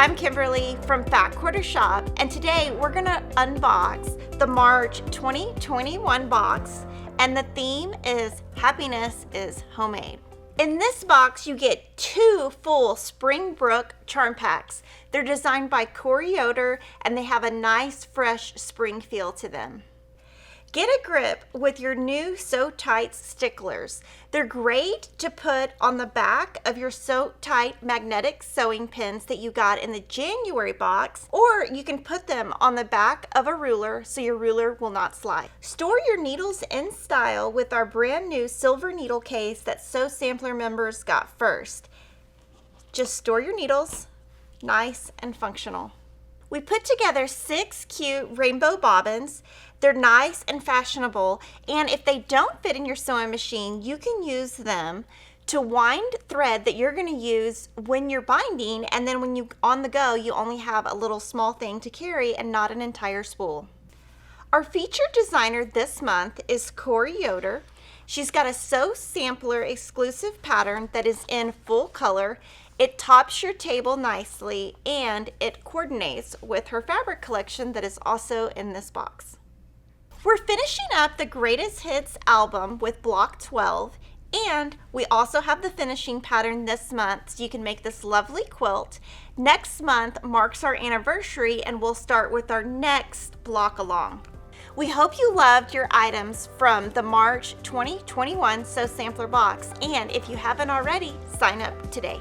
I'm Kimberly from Fat Quarter Shop, and today we're gonna unbox the March 2021 box, and the theme is Happiness is Homemade. In this box, you get 2 full Springbrook charm packs. They're designed by Corey Yoder, and they have a nice, fresh spring feel to them. Get a grip with your new So Tight Sticklers. They're great to put on the back of your So Tight magnetic sewing pins that you got in the January box, or you can put them on the back of a ruler so your ruler will not slide. Store your needles in style with our brand new silver needle case that Sew Sampler members got first. Just store your needles, nice and functional. We put together 6 cute rainbow bobbins. They're nice and fashionable, and if they don't fit in your sewing machine, you can use them to wind thread that you're going to use when you're binding, and then when you on the go, you only have a little small thing to carry and not an entire spool. Our featured designer this month is Corey Yoder. She's got a Sew Sampler exclusive pattern that is in full color. It tops your table nicely, and it coordinates with her fabric collection that is also in this box. We're finishing up the Greatest Hits album with Block 12, and we also have the finishing pattern this month so you can make this lovely quilt. Next month marks our anniversary, and we'll start with our next block along. We hope you loved your items from the March 2021 Sew Sampler box, and if you haven't already, sign up today.